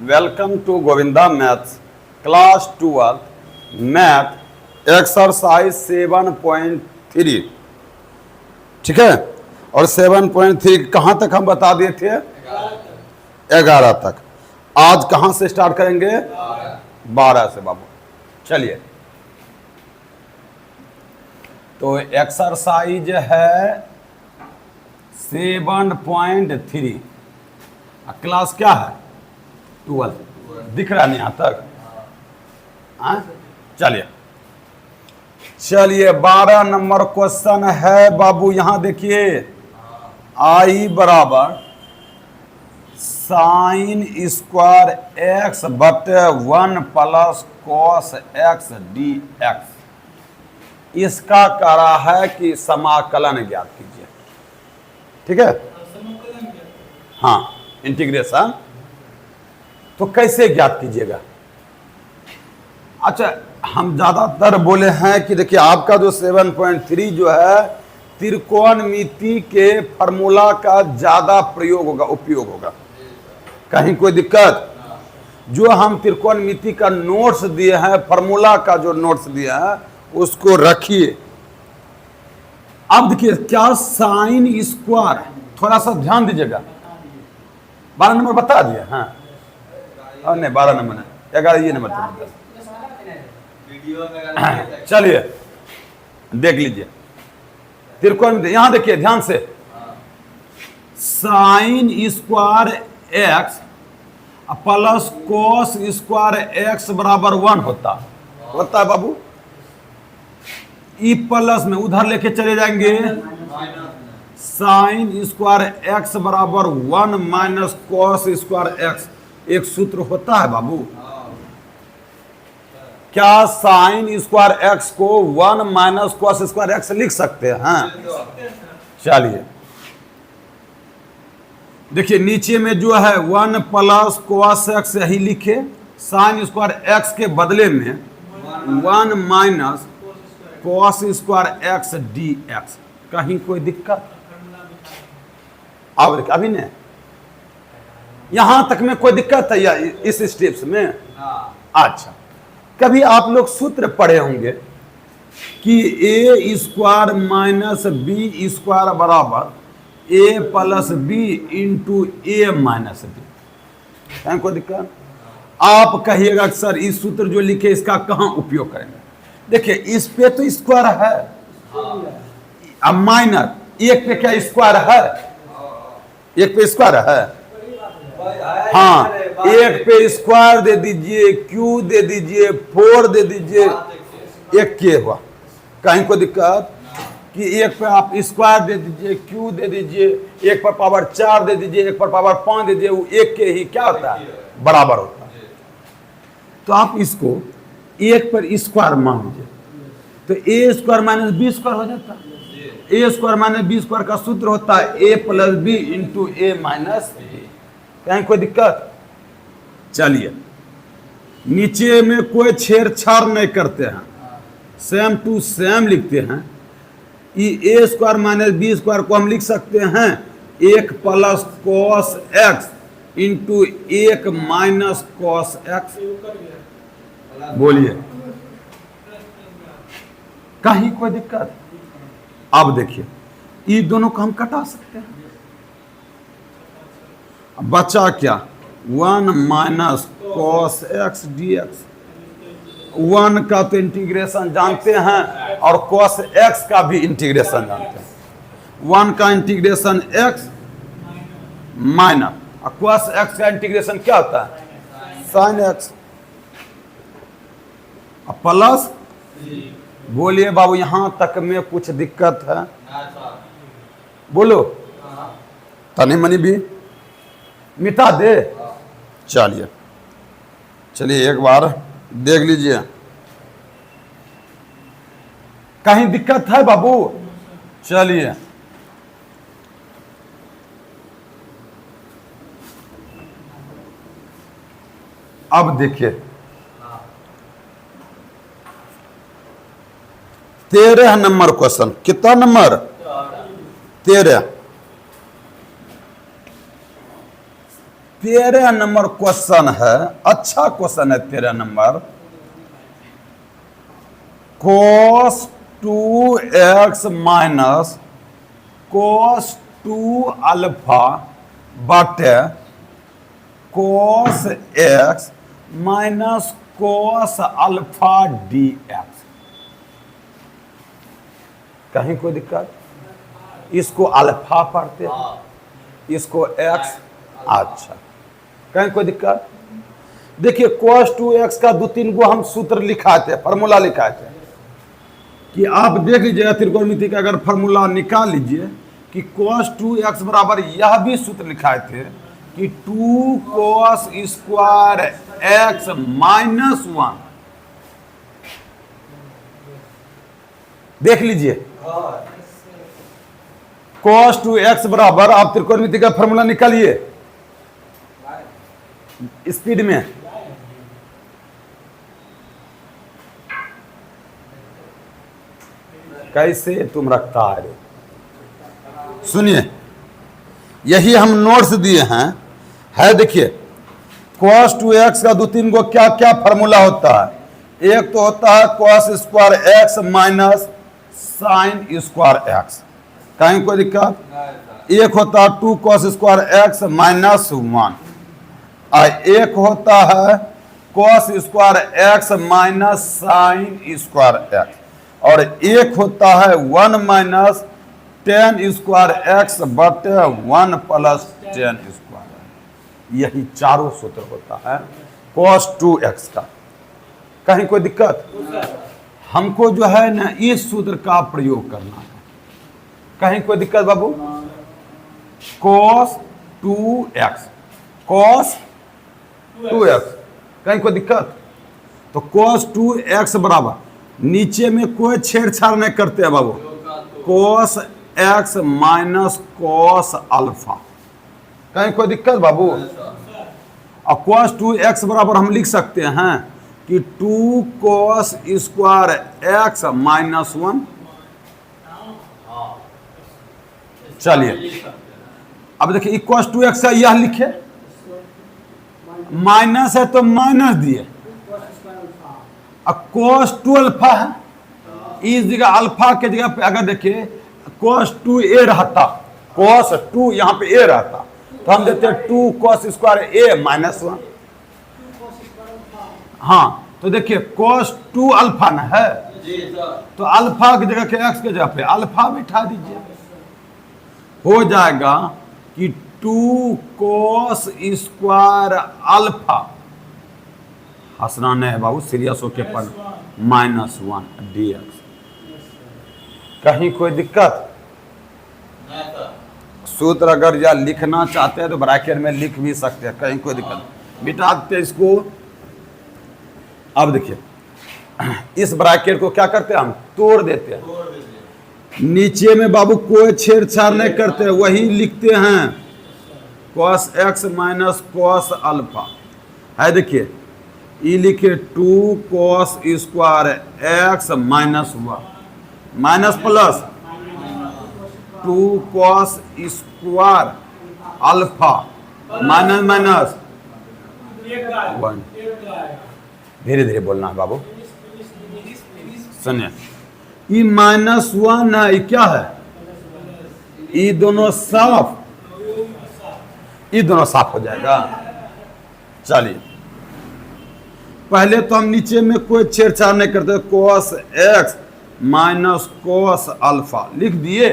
Welcome to Govinda maths class 12 math exercise 7.3। ठीक है, और 7.3 कहाँ तक हम बता दिए थे? 11 तक। आज कहाँ से स्टार्ट करेंगे? 12 से बाबू। चलिए, तो एक्सरसाइज है 7.3। क्लास क्या है? 12। दिख रहा नहीं यहाँ तक? चलिए चलिए 12 नंबर क्वेश्चन है बाबू। यहां देखिए, आई बराबर साइन स्क्वायर एक्स बटे 1 plus cos x D x. इसका कह रहा है कि समाकलन ज्ञात कीजिए। ठीक है, हाँ, इंटीग्रेशन। तो कैसे ज्ञात कीजिएगा? अच्छा, हम ज्यादातर बोले हैं कि देखिए आपका जो 7.3 जो है त्रिकोणमिति के फार्मूला का ज्यादा प्रयोग होगा, उपयोग होगा। कहीं कोई दिक्कत? जो हम त्रिकोणमिति का नोट्स दिए हैं, फार्मूला का जो नोट्स दिए हैं उसको रखिए। अब देखिए क्या साइन स्क्वायर, थोड़ा सा ध्यान दीजिएगा। 12 नंबर बता दिए? हाँ, नहीं 12 नंबर नहीं, 11 ये नंबर। चलिए देख लीजिए त्रिकोण। यहां देखिए ध्यान से, sine square x plus cos square x बराबर 1 होता है बाबू। ई प्लस में उधर लेके चले जाएंगे, साइन स्क्वायर एक्स बराबर 1 माइनस कॉस स्क्वायर एक्स। एक सूत्र होता है बाबू। क्या साइन स्क्वायर एक्स को 1 माइनस कॉस स्क्वायर एक्स लिख सकते हैं? चलिए देखिए, नीचे में जो है 1 प्लस कॉस एक्स यही लिखे, साइन स्क्वायर एक्स के बदले में 1 minus cos square x D x. कहीं कोई दिक्कत? अब अभी नहीं, यहां तक में कोई दिक्कत है या इस स्टेप्स में? अच्छा, कभी आप लोग सूत्र पढ़े होंगे कि ए स्क्वायर माइनस बी स्क्वायर बराबर ए plus b into a minus B. कोई दिक्कत? आप कहिएगा सर इस सूत्र जो लिखे इसका कहां उपयोग करेंगे? देखिए इस पे तो स्क्वायर है, अब माइनर एक पे क्या स्क्वायर है? एक पे स्क्वायर है, हाँ, एक पे स्क्वायर दे दीजिए, क्यू दे दीजिए, 4 दे दीजिए, एक के हुआ। कहीं को दिक्कत? कि एक पे आप स्क्वायर दे दीजिए, क्यू दे दीजिए, एक पर पावर 4 दे दीजिए, एक पर पावर 5 दे दीजिए, वो एक के ही क्या होता है? बराबर होता है। तो आप इसको एक पर स्क्वायर मान लीजिए, तो ए स्क्वायर माइनस बी स्क्वायर हो जाता है। A square minus b square का सूत्र होता है A plus b into a minus b. कहीं कोई दिक्कत? चलिए, नीचे में कोई छेड़छाड़ नहीं करते हैं, सेम टू सेम लिखते हैं। ए स्क्वायर माइनस बी स्क्वायर को हम लिख सकते हैं 1 plus cos x into 1 minus cos x. बोलिए, कहीं कोई दिक्कत? अब देखिए, ये दोनों को हम कटा सकते हैं। बचा क्या? 1 minus cos x D x. 1 का तो इंटीग्रेशन जानते हैं और कॉस एक्स का भी इंटीग्रेशन जानते हैं। 1 का integration x minus cos x का इंटीग्रेशन क्या होता है? Sine x plus. बोलिए बाबू, यहां तक में कुछ दिक्कत है? बोलो, तनी मनी भी मिटा दे। चलिए चलिए एक बार देख लीजिए, कहीं दिक्कत है बाबू? चलिए अब देखिए 13 नंबर क्वेश्चन। कितना नंबर? 13। 13 नंबर क्वेश्चन है, अच्छा क्वेश्चन है 13 number. cos 2x minus cos 2 alpha बटे cos x minus cos alpha dx। कहीं कोई दिक्कत? इसको अल्फा पढ़ते हैं, इसको x। अच्छा, कहीं कोई दिक्कत? देखिए cos 2x का 2-3 गो हम सूत्र लिखाते हैं, फार्मूला लिखाते हैं कि आप देख लीजिएगा त्रिकोणमिति का अगर फार्मूला निकाल लीजिए कि cos 2x बराबर यह भी सूत्र लिखाए थे कि 2 cos स्क्वायर x माइनस 1। देख लीजिए cos 2x बराबर, आप त्रिकोणमिति का फार्मूला निकालिए स्पीड में। कैसे तुम रखता है? सुनिए, यही हम नोट्स दिए हैं, है देखिए cos 2x का 2-3 गो क्या क्या फार्मूला होता है। एक तो होता है cos square x minus sine square x, कहीं कोई दिक्कत? एक होता है 2 cos स्क्वायर x माइनस 1, और एक होता है cos square x minus sine square x, और एक होता है 1 माइनस टेन स्क्वायर x बटे 1 प्लस टेन स्क्वायर। यही चारों सूत्र होता है cos 2x का। कहीं कोई दिक्कत? हमको जो है ना इस सूत्र का प्रयोग करना है। कहीं कोई दिक्कत बाबू? cos 2x, cos 2x, कहीं कोई दिक्कत? तो cos 2x बराबर, नीचे में कोई छेड़छाड़ नहीं करते हैं बाबू, cos x minus cos alpha. कहीं कोई दिक्कत बाबू? और cos 2x बराबर हम लिख सकते हैं कि 2 cos स्क्वायर x माइनस 1। चलिए अब देखिए cos 2x का यह लिखे, माइनस है तो माइनस दिए, अब cos 2 अल्फा है, इस जगह अल्फा के जगह पे अगर देखिए cos 2 a रहता, cos 2 यहाँ पे a रहता, तो हम देते हैं 2 cos स्क्वायर a माइनस 1। हाँ, तो देखिए cos 2 अल्फा ना है, तो अल्फा की जगह के x के जगह पे अल्फा बिठा दीजिए, हो जाएगा कि 2 cos स्क्वायर अल्फा, हंसना नहीं है बाबू, सीरियस होके पढ़, माइनस 1 dx। कहीं कोई दिक्कत? सूत्र अगर या लिखना चाहते हैं तो ब्रैकेट में लिख भी सकते हैं, कहीं कोई दिक्कत? बिठा देते इसको। अब देखिए इस ब्रैकेट को क्या करते हैं, हम तोड़ देते हैं। नीचे में बाबू कोई छेड़छाड़ नहीं करते, वही लिखते हैं cos x minus cos alpha है। देखिए ये लिखे 2 cos square x minus 1 minus plus 2 cos square alpha minus minus 1। धीरे धीरे बोलना है बाबू, सुनिए। ये माइनस 1 है, ये क्या है? ये दोनों साफ, ये दोनों साफ हो जाएगा। चलिए पहले तो हम नीचे में कोई छेड़छाड़ नहीं करते, cos x minus cos alpha लिख दिए।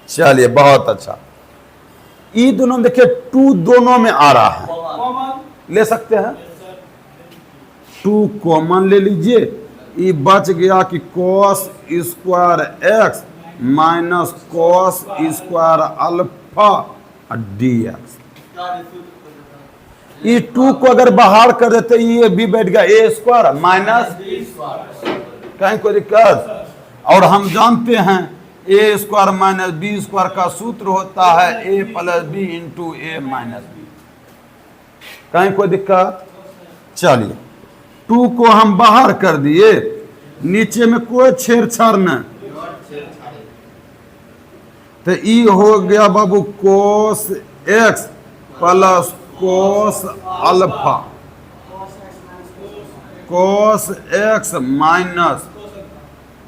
चलिए बहुत अच्छा। ये दोनों देखिए 2 दोनों में आ रहा है, ले सकते हैं, 2 कॉमन ले लीजिए। ये बच गया कि cos square x minus cos square alpha dx। ये 2 को अगर बाहर कर देते ये भी बैठ गया a स्क्वायर माइनस, कहीं कोई दिक्कत? और हम जानते हैं a square minus b square का सूत्र होता है a plus b into a minus b. कहीं कोई दिक्कत? चलिए 2 को हम बाहर कर दिए, नीचे में कोई छेड़छाड़ नहीं, तो ई हो गया बाबू cos x plus cos alpha cos X minus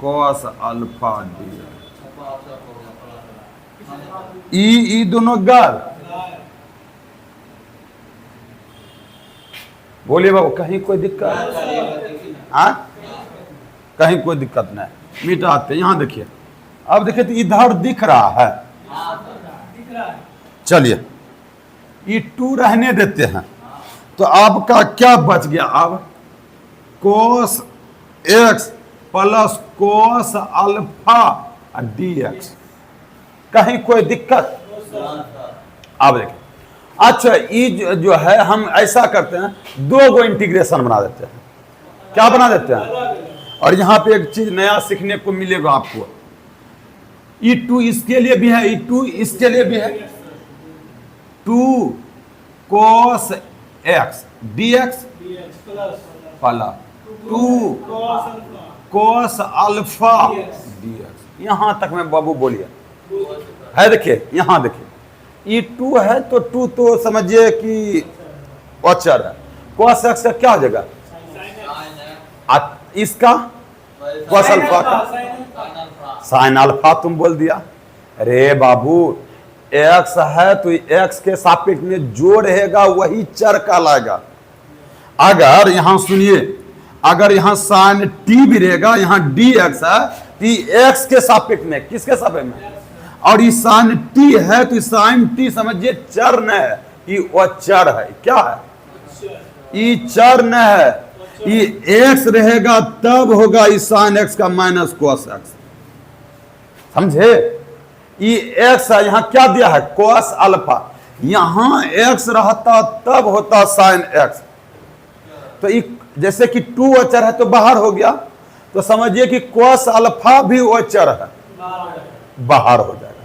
cos alpha D. ई दोनों गल। बोलिए बाबू, कहीं कोई दिक्कत? हाँ, कहीं कोई दिक्कत नहीं, मिटाते। यहां देखिए, अब देखिए तो इधर दिख रहा है। चलिए ये 2 रहने देते हैं, तो आपका क्या बच गया? अब cos x plus cos alpha D x. कहीं कोई दिक्कत? अब देखिए, अच्छा ये जो है हम ऐसा करते हैं, 2 गो इंटीग्रेशन बना देते हैं। क्या बना देते हैं? और यहां पे एक चीज नया सीखने को मिलेगा आपको। E2 इसके लिए भी है, E2 इसके लिए भी है। 2 cos x dx plus 2 cos alpha dx। यहां तक में बाबू बोलिए है। देखिए यहां देखिए, E2 है तो 2 तो समझिए कि अचर है। cos x का क्या हो जाएगा? इसका cos अल्फा का साइन अल्फा तुम बोल दिया। अरे बाबू, x है तो x के सापेक्ष में जो रहेगा वही चर कहलाएगा। अगर यहां सुनिए, अगर यहां साइन t भी रहेगा, यहां dx है तो x के सापेक्ष में, किसके सापेक्ष में? और ये साइन t है तो साइन t समझिए चर न है, ये वो चर है। क्या है? ये चर न है। ये x रहेगा तब होगा ये साइन x का माइनस कोस x। समझे? ये x है, यहां क्या दिया है? Cos alpha. यहां x रहता तब होता साइन x। तो ये जैसे कि 2 अचर है तो बाहर हो गया, तो समझिए कि कोस अल्फा भी अचर है, बाहर हो जाएगा।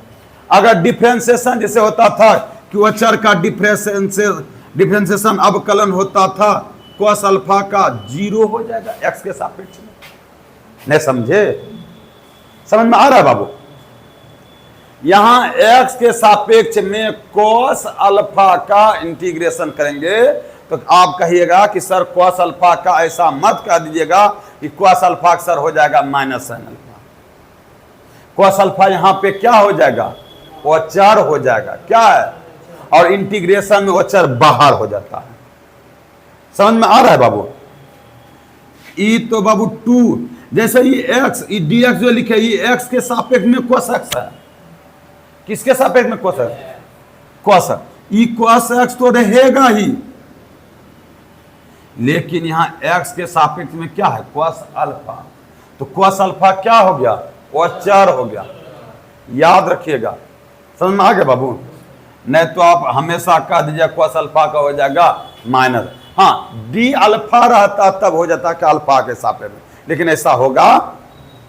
अगर डिफरेंशिएशन जैसे होता था कि अचर का डिफरेंशिएशन अवकलन होता था, कोस अल्फा का 0 हो जाएगा x के सापेक्ष में। नहीं समझे? समझ में आ रहा है बाबू? यहां x के सापेक्ष में कोस अल्फा का इंटीग्रेशन करेंगे तो आप कहिएगा कि सर कोस अल्फा का ऐसा मत कह दीजिएगा कि कोस अल्फा सर हो जाएगा minus sine alpha. Cos alpha यहां पे क्या हो जाएगा? वो चर हो जाएगा। क्या है? और इंटीग्रेशन में वो चर बाहर हो जाता है। समझ में आ रहा है बाबू? ई तो बाबू 2, जैसे ये x, ये dx जो लिखे, ये x के सापेक्ष में कोस x है। किसके सापेक्ष में कोस x? कोस। ये कोस x तो रहेगा ही, लेकिन यहां x के सापेक्ष में क्या है? Cos alpha. तो कोस अल्फा क्या हो गया? वो चर हो गया। याद रखिएगा। समझ में आ गया बाबू? नहीं तो आप हमेशा कह दीजिए कोस अल्फा का हो जाएगा माइनस। हाँ, डी अल्फा रहता तब हो जाता कि अल्फा के सापेक्ष में, लेकिन ऐसा होगा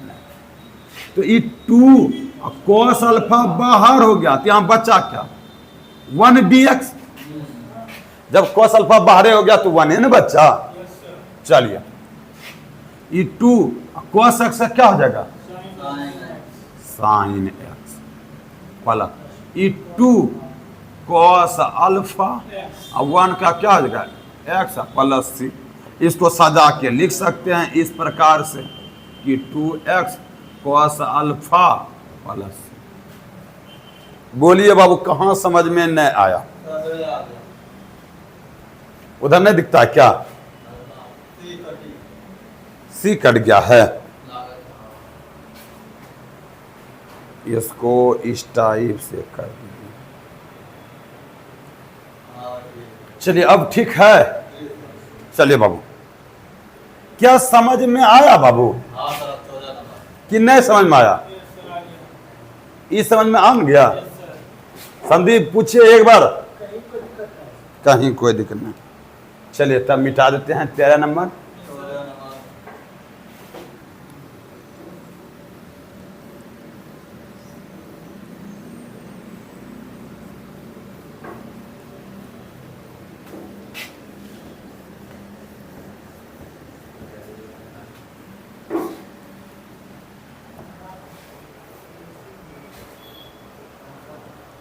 नहीं। तो ये 2 कोस अल्फा बाहर हो गया, तो यहां बचा क्या? 1 dx। जब कोस अल्फा बाहर हो गया तो 1 है ना बच्चा। चलिए, ये 2 कोस x क्या हो जाएगा? साइन x प्लस ये 2 कोस अल्फा, 1 का क्या हो जाएगा? x प्लस सी। इसको सजा के लिख सकते हैं इस प्रकार से कि 2x cos alpha plus C. बोलिए बाबू, कहां समझ में नहीं आया? उधर नहीं दिखता क्या? सी कट गया है। इसको इस टाइप से कर दीजिए। चलिए अब ठीक है। चलिए बाबू, क्या समझ में आया बाबू कि नहीं समझ में आया? इस समझ में आ गया? संदीप पूछिए एक बार। कहीं कोई दिक्कत नहीं। चलिए तब मिटा देते हैं 13 नंबर।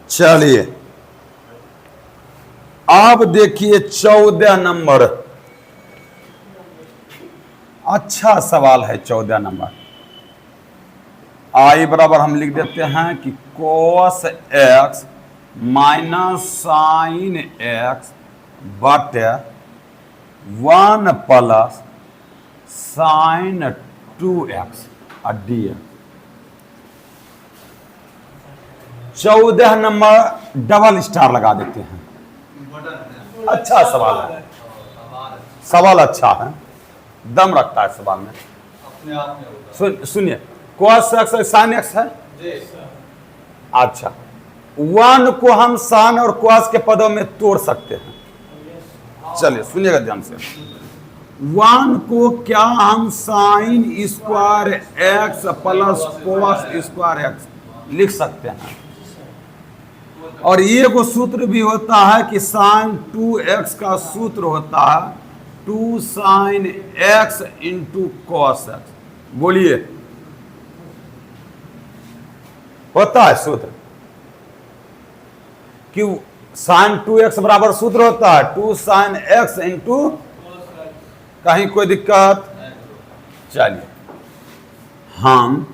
चलिए अब देखिए 14 नंबर, अच्छा सवाल है 14 नंबर। आई बराबर हम लिख देते हैं कि cos x minus sine x बटे 1 plus sign 2x D x. 14 number double star लगा देते हैं। अच्छा सवाल है, सवाल अच्छा है, दम रखता है सवाल में। सुनिए, cos x साइन x है। अच्छा, 1 को हम साइन और cos के पदों में तोड़ सकते हैं। चलिए सुनिएगा ध्यान से। 1 को क्या हम sine square x plus cos square x लिख सकते हैं। और ये को सूत्र भी होता है कि साइन 2x का सूत्र होता है 2 sine x into cos x. बोलिए, होता है सूत्र कि साइन 2x बराबर सूत्र होता है 2 साइन x इंटू, कहीं कोई दिक्कत? चलिए हम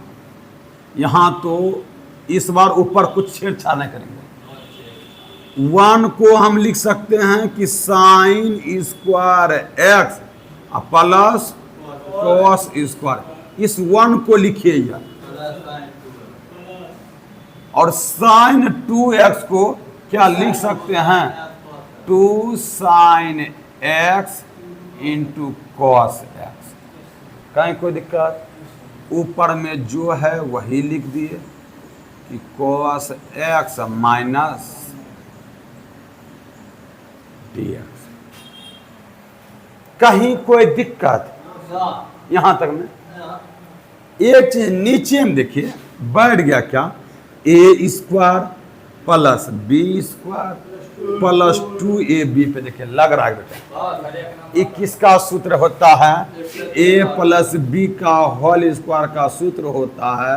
यहां तो इस बार ऊपर कुछ छेड़छाड़ नहीं करेंगे। 1 को हम लिख सकते हैं कि sine square x plus cos square, इस 1 को लिखिएगा। और साइन 2x को क्या लिख सकते हैं 2 sine x into cos x. कहीं कोई दिक्कत? ऊपर में जो है वही लिख दिए कि कॉस एक्स माइनस dx। कहीं कोई दिक्कत? यहां तक में एक चीज नीचे में देखिए बैठ गया क्या, A square plus B square plus 2ab पे देखिए लग रहा है बेटा। ये किसका सूत्र होता है? ए प्लस बी का होल स्क्वायर का सूत्र होता है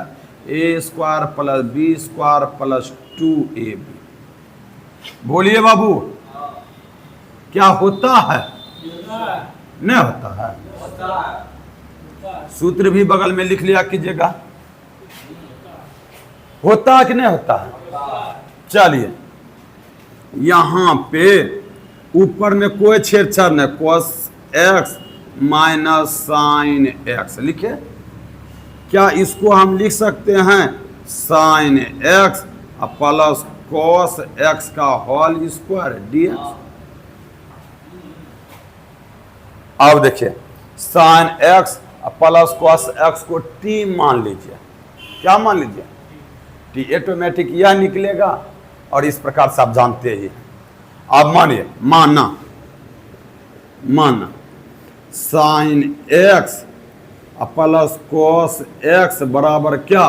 A square plus B square plus 2ab। बोलिए बाबू, क्या होता है? नहीं होता है। सूत्र भी बगल में लिख लिया कीजिएगा। होता है कि नहीं होता है? चलिए यहां पे ऊपर में कोई छेड़छाड़ नहीं, cos x minus sine x लिखे। क्या इसको हम लिख सकते हैं sine x plus cos x का होल स्क्वायर dx। अब देखिए sine x plus cos x को t मान लीजिए। क्या मान लीजिए? t ऑटोमेटिक यह निकलेगा और इस प्रकार से आप जानते ही। अब मानिए, माना sine x plus cos x बराबर क्या,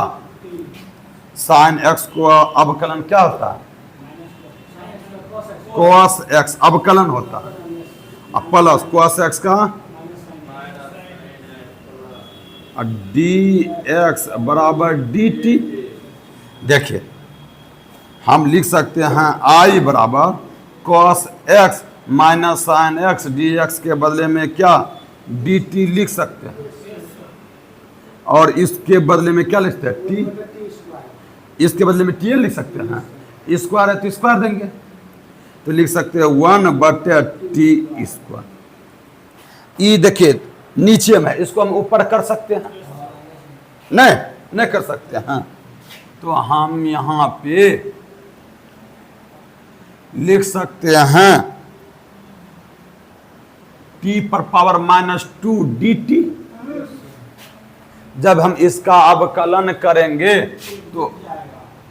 साइन x को अवकलन क्या होता है cos x अवकलन होता है प्लस cos x का dx बराबर dt। देखिए हम लिख सकते हैं i बराबर cos x minus sine x dx के बदले में क्या dt लिख सकते हैं। और इसके बदले में क्या लिखते हैं t, इसके बदले में t लिख सकते हैं। स्क्वायर है तो स्क्वायर देंगे, तो लिख सकते हैं 1/t स्क्वायर। ई देखिए नीचे में, इसको हम ऊपर कर सकते हैं? नहीं कर सकते हैं। तो हम यहां पे लिख सकते हैं t पर पावर -2 dt। जब हम इसका अवकलन करेंगे तो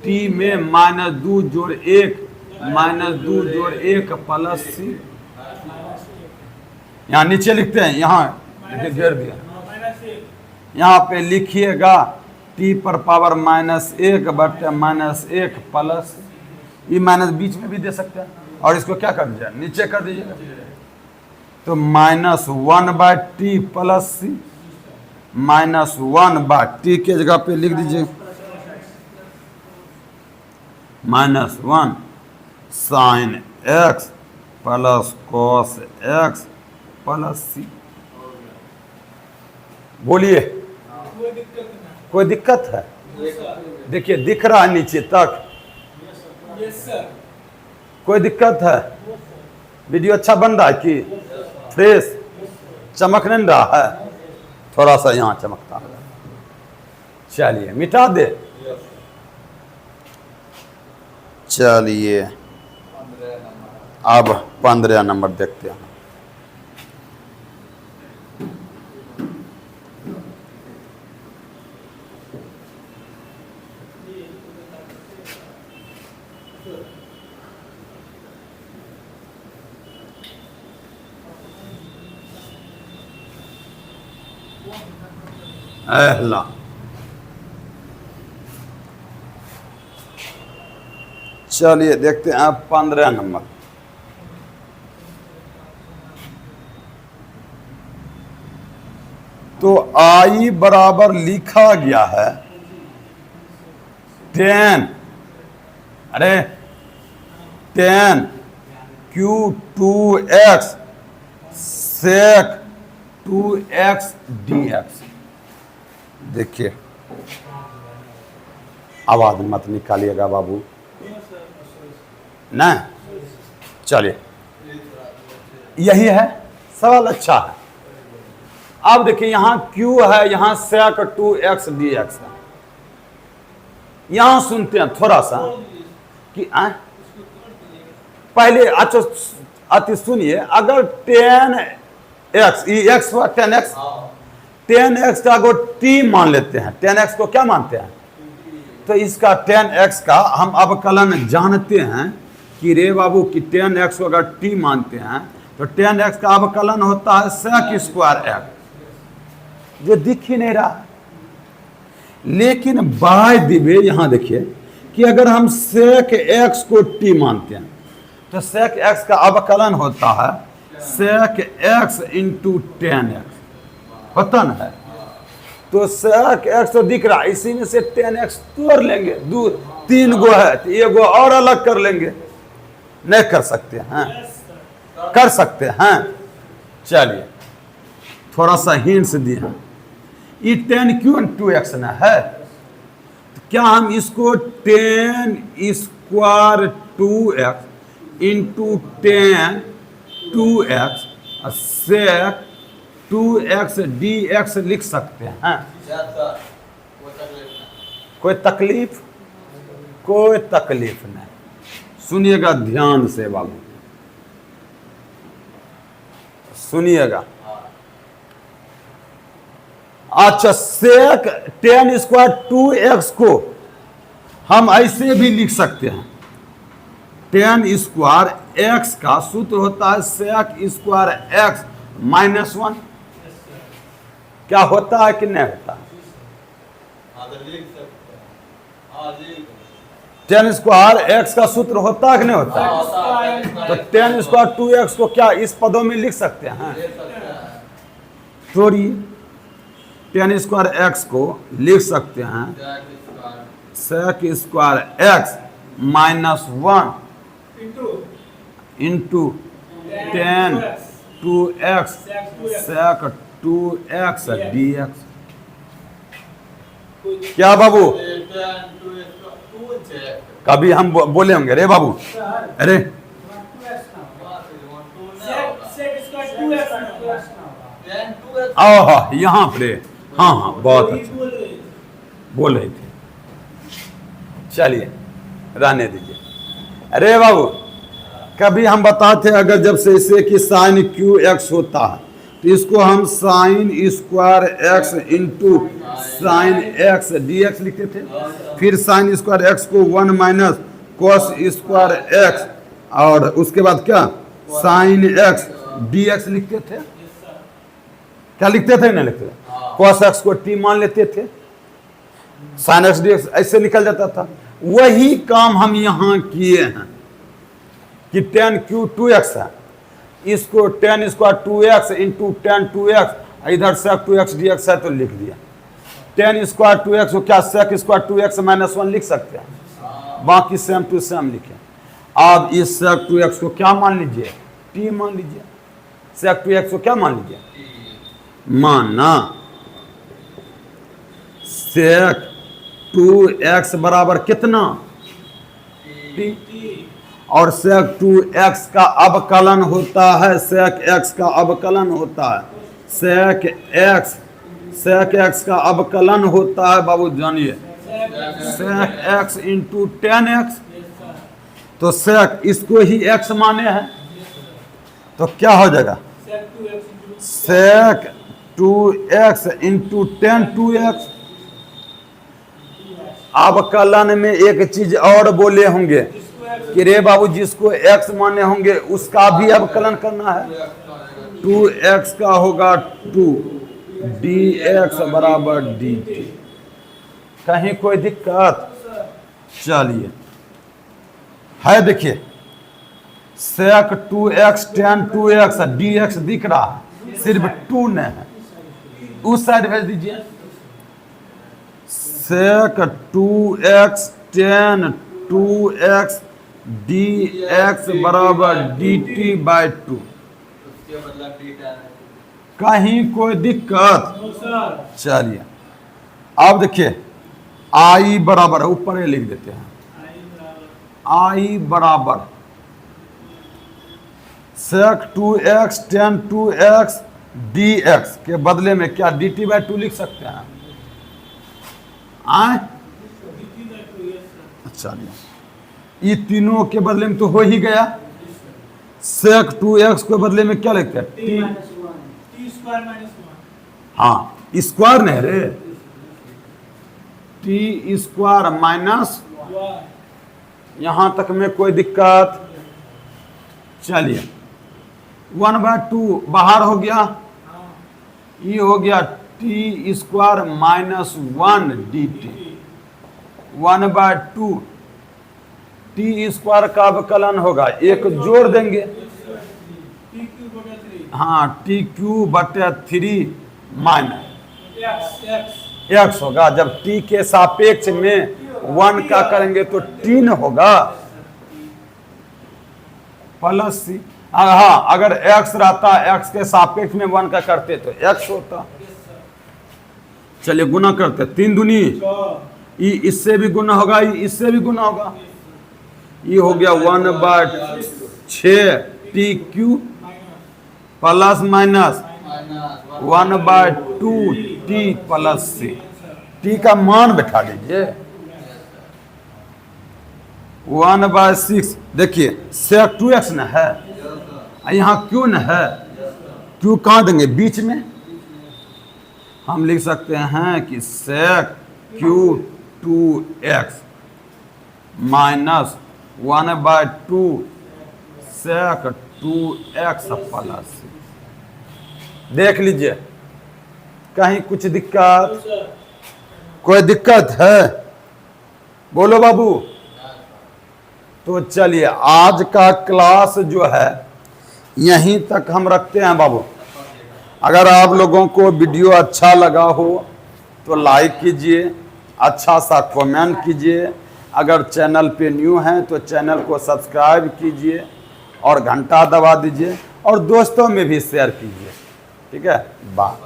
t में -2 जोड़ 1 -2 जोड़ 1 प्लस c। यहाँ नीचे लिखते हैं, यहाँ देखिए घेर दिया, यहाँ पे लिखिएगा t पर पावर -1 बटे -1 प्लस, ये माइनस बीच में भी दे सकते हैं। और इसको क्या कर दीजिए, नीचे कर दीजिएगा, तो -1/t प्लस c, -1/t के जगह पे लिख दीजिए -1 sine x plus cos X plus C. बोलिए, कोई दिक्कत है? देखिए दिख रहा है नीचे तक, कोई दिक्कत है? वीडियो अच्छा बन रहा है कि फ्रेश? चमक नहीं रहा है? थोड़ा सा यहाँ चमकता है। चलिए मिटा दे। चलिए अब 15 नंबर देखते हैं। अहला चलिए देखते हैं 15 नंबर। तो आई बराबर लिखा गया है 10, अरे 10 Q2x sec 2x dx। देखिए आवाज मत निकालिएगा बाबू, ना चलिए यही है सवाल, अच्छा है। अब देखिए यहां Q है, यहां sec 2x dx है। यहां सुनते हैं थोड़ा सा कि पहले अच्छा अति सुनिए, अगर 10x ये x हुआ 10x, 10x का अगर t मान लेते हैं, 10x को क्या मानते हैं? तो इसका 10x का हम अवकलन जानते हैं कि रे बाबू कि 10x को अगर t मानते हैं तो 10x का अवकलन होता है sec स्क्वायर x, जो दिख ही नहीं रहा। लेकिन बाय द वे यहां देखिए कि अगर हम sec x को t मानते हैं तो sec x का अवकलन होता है sec x इंटू 10x, होता ना है। तो sec x तो दिख रहा है, इसी में से 10x तोड़ लेंगे, दो 3 गो है तो एक गो और अलग कर लेंगे। नहीं कर सकते हैं? कर सकते हैं। चलिए थोड़ा सा हिंट्स दिए। ये 10Q2x ना है, तो क्या हम इसको 10 square 2x into 10 2x sec 2x dx लिख सकते हैं? कोई तकलीफ? कोई तकलीफ नहीं। सुनिएगा ध्यान से बाबू, सुनिएगा। अच्छा sec 10 स्क्वायर 2x को हम ऐसे भी लिख सकते हैं, 10 स्क्वायर x का सूत्र होता है sec स्क्वायर x माइनस 1। क्या होता है कि नहीं होता? 10 स्क्वायर x का सूत्र होता है कि नहीं होता है? तो 10 स्क्वायर 2x को क्या इस पदों में लिख सकते हैं? थोड़ी 10 स्क्वायर x को लिख सकते हैं sec square x minus 1 into 10 2x sec 2x dx। क्या बाबू? कभी हम बोले होंगे रे बाबू, अरे हाँ यहाँ पे, हाँ हाँ बहुत अच्छा बोल रहे थे। चलिए रहने दीजिए। अरे बाबू कभी हम बताते अगर जब से इसे कि साइन QX होता है तो इसको हम sine square x into sine x dx लिखते थे। फिर साइन स्क्वायर x को 1 माइनस कॉस स्क्वायर x और उसके बाद क्या साइन x dx लिखते थे। क्या लिखते थे? नहीं लिखते थे। कॉस x को t मान लेते थे, साइन x dx ऐसे निकल जाता था। वही काम हम यहाँ किए हैं कि 10Q2x है, इसको 10 स्क्वायर 2x इंटू 10 2x, इधर sec 2x dx है तो लिख दिया। 10 स्क्वायर 2x को क्या sec स्क्वायर 2x माइनस 1 लिख सकते हैं, बाकी सेम टू सेम लिखे। अब इस sec 2x को क्या मान लीजिए टी मान लीजिए, सेक टू एक्स को क्या मान लीजिए, माना सेक टू एक्स बराबर कितना, टी, और सेक टू एक्स का अवकलन होता है, सेक एक्स का अवकलन होता है, सेक एक्स का अवकलन होता है बाबू जानिए, sec x into tan x. तो सेक इसको ही एक्स माने हैं, तो क्या हो जाएगा, sec two X into tan two X. अवकलन में एक चीज और बोले होंगे कि रे बाबू जिसको एक्स माने होंगे उसका भी अवकलन करना है, टू एक्स का होगा टू डी एक्स बराबर डी टी। कहीं कोई दिक्कत, चलिए है, देखिए sec two X tan two X D X दिख रहा है, सिर्फ टू ने है, उस साइड भेज दीजिए, sec two X tan two X D X बराबर डी टी बाई टू। कहीं कोई दिक्कत, चलिए अब देखिए आई बराबर, ऊपर लिख देते हैं, आई बराबर sec two X tan two X D X के बदले में क्या डी टी बाई टू लिख सकते हैं, आए, अच्छा ये तीनों के बदले में तो हो ही गया, सेक टू एक्स के बदले में क्या लिखते हैं, टी, हाँ स्क्वायर नहीं रे, टी स्क्वायर माइनस, यहां तक में कोई दिक्कत, चलिए 1/2 बाहर हो गया, ये हो गया T square minus 1 D T, 1/2 T square का अवकलन होगा, एक जोड़ देंगे, हाँ टी क्यू बटे 3 माइनस एक्स होगा, जब टी के सापेक्ष में 1 का करेंगे तो 3 होगा प्लस सी, हाँ अगर x रहता x के सापेक्ष में 1 का करते तो x होता, चलिए गुना करते, 3 दूनी ये इससे भी गुना होगा, ये इससे भी गुना होगा, ये हो गया 1/6 T Q plus minus 1/2 T plus C, T का मान बैठा दीजिए 1/6, देखिए सेक टू एक्स न है, यहाँ क्यू न है, क्यू कहाँ देंगे, बीच में, हम लिख सकते हैं कि sec Q two X minus 1/2 sec two X plus, देख लीजिए कहीं कुछ दिक्कत, कोई दिक्कत है, बोलो बाबू। तो चलिए आज का क्लास जो है यहीं तक हम रखते हैं बाबू। अगर आप लोगों को वीडियो अच्छा लगा हो तो लाइक कीजिए, अच्छा सा कमेंट कीजिए, अगर चैनल पे न्यू हैं तो चैनल को सब्सक्राइब कीजिए और घंटा दबा दीजिए और दोस्तों में भी शेयर कीजिए, ठीक है, बाय।